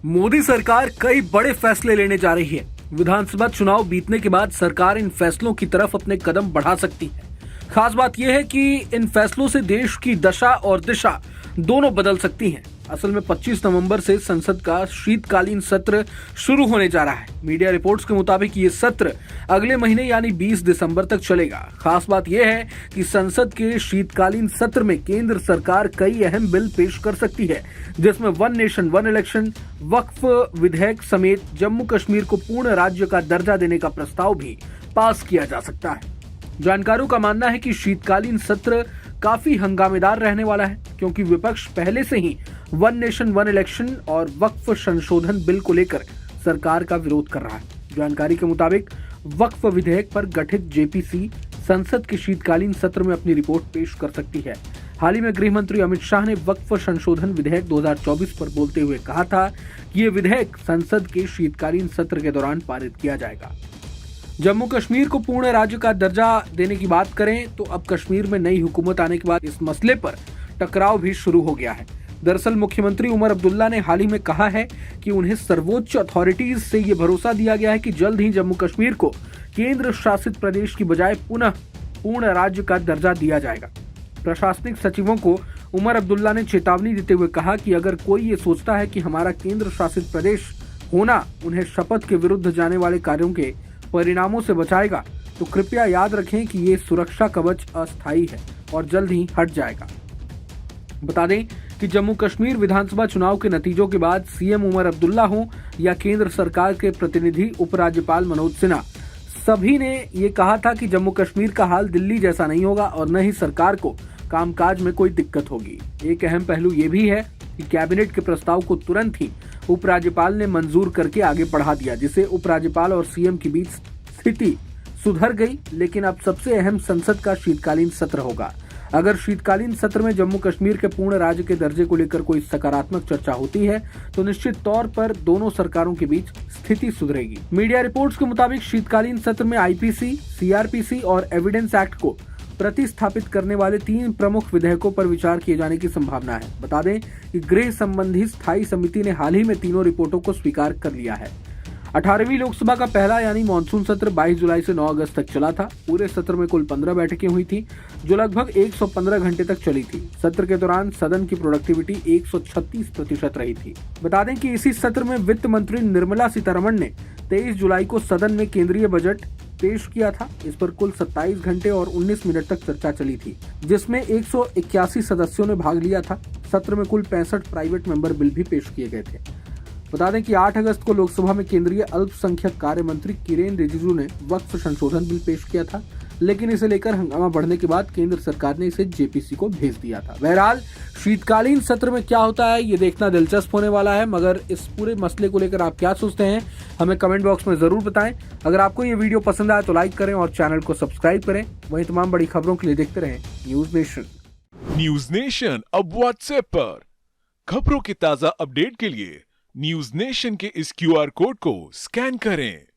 मोदी सरकार कई बड़े फैसले लेने जा रही है। विधानसभा चुनाव बीतने के बाद सरकार इन फैसलों की तरफ अपने कदम बढ़ा सकती है। खास बात यह है कि इन फैसलों से देश की दशा और दिशा दोनों बदल सकती हैं। असल में 25 नवंबर से संसद का शीतकालीन सत्र शुरू होने जा रहा है। मीडिया रिपोर्ट्स के मुताबिक ये सत्र अगले महीने यानी 20 दिसंबर तक चलेगा। खास बात यह है कि संसद के शीतकालीन सत्र में केंद्र सरकार कई अहम बिल पेश कर सकती है, जिसमें वन नेशन वन इलेक्शन, वक्फ विधेयक समेत जम्मू कश्मीर को पूर्ण राज्य का दर्जा देने का प्रस्ताव भी पास किया जा सकता है। जानकारों का मानना है कि शीतकालीन सत्र काफी हंगामेदार रहने वाला है, क्योंकि विपक्ष पहले से ही वन नेशन वन इलेक्शन और वक्फ संशोधन बिल को लेकर सरकार का विरोध कर रहा है। जानकारी के मुताबिक वक्फ विधेयक पर गठित जेपीसी संसद के शीतकालीन सत्र में अपनी रिपोर्ट पेश कर सकती है। हाल ही में गृह मंत्री अमित शाह ने वक्फ संशोधन विधेयक 2024 पर बोलते हुए कहा था कि ये विधेयक संसद के शीतकालीन सत्र के दौरान पारित किया जाएगा। जम्मू कश्मीर को पूर्ण राज्य का दर्जा देने की बात करें तो अब कश्मीर में नई हुकूमत आने के बाद इस मसले पर टकराव भी शुरू हो गया है। दरअसल मुख्यमंत्री उमर अब्दुल्ला ने हाल ही में कहा है कि उन्हें सर्वोच्च अथॉरिटीज से ये भरोसा दिया गया है कि जल्द ही जम्मू कश्मीर को केंद्र शासित प्रदेश की बजाय पुनः पूर्ण राज्य का दर्जा दिया जाएगा। प्रशासनिक सचिवों को उमर अब्दुल्ला ने चेतावनी देते हुए कहा कि अगर कोई ये सोचता है कि हमारा केंद्र शासित प्रदेश होना उन्हें शपथ के विरुद्ध जाने वाले कार्यों के परिणामों से बचाएगा, तो कृपया याद रखें कि ये सुरक्षा कवच अस्थायी है और जल्द ही हट जाएगा। बता दें कि जम्मू कश्मीर विधानसभा चुनाव के नतीजों के बाद सीएम उमर अब्दुल्ला हो या केंद्र सरकार के प्रतिनिधि उपराज्यपाल मनोज सिन्हा, सभी ने ये कहा था कि जम्मू कश्मीर का हाल दिल्ली जैसा नहीं होगा और न ही सरकार को कामकाज में कोई दिक्कत होगी। एक अहम पहलू ये भी है कि कैबिनेट के प्रस्ताव को तुरंत ही उपराज्यपाल ने मंजूर करके आगे बढ़ा दिया, जिससे उपराज्यपाल और सीएम के बीच स्थिति सुधर गई। लेकिन अब सबसे अहम संसद का शीतकालीन सत्र होगा। अगर शीतकालीन सत्र में जम्मू कश्मीर के पूर्ण राज्य के दर्जे को लेकर कोई सकारात्मक चर्चा होती है तो निश्चित तौर पर दोनों सरकारों के बीच स्थिति सुधरेगी। मीडिया रिपोर्ट्स के मुताबिक शीतकालीन सत्र में आईपीसी, सीआरपीसी और एविडेंस एक्ट को प्रतिस्थापित करने वाले 3 प्रमुख विधेयकों पर विचार किए जाने की संभावना है। बता दें कि गृह संबंधी स्थायी समिति ने हाल ही में तीनों रिपोर्टों को स्वीकार कर लिया है। 18वीं लोकसभा का पहला यानी मानसून सत्र 22 जुलाई से 9 अगस्त तक चला था। पूरे सत्र में कुल 15 बैठकें हुई थी, जो लगभग 115 घंटे तक चली थी। सत्र के दौरान सदन की प्रोडक्टिविटी 136% रही थी। बता दें कि इसी सत्र में वित्त मंत्री निर्मला सीतारमण ने 23 जुलाई को सदन में केंद्रीय बजट पेश किया था। इस पर कुल 27 घंटे और 19 मिनट तक चर्चा चली थी, जिसमें 181 सदस्यों ने भाग लिया था। सत्र में कुल 65 प्राइवेट मेंबर बिल भी पेश किए गए थे। बता दें कि 8 अगस्त को लोकसभा में केंद्रीय अल्पसंख्यक कार्य मंत्री किरेन रिजिजू ने वक्फ संशोधन बिल पेश किया था, लेकिन इसे लेकर हंगामा बढ़ने के बाद केंद्र सरकार ने इसे जेपीसी को भेज दिया था। बहरहाल शीतकालीन सत्र में क्या होता है ये देखना दिलचस्प होने वाला है, मगर इस पूरे मसले को लेकर आप क्या सोचते हैं हमें कमेंट बॉक्स में जरूर बताएं। अगर आपको ये वीडियो पसंद आया तो लाइक करें और चैनल को सब्सक्राइब करें। वहीं तमाम बड़ी खबरों के लिए देखते रहें न्यूज नेशन। न्यूज नेशन अब व्हाट्सएप पर खबरों की ताजा अपडेट के लिए न्यूज नेशन के इस क्यूआर कोड को स्कैन करें।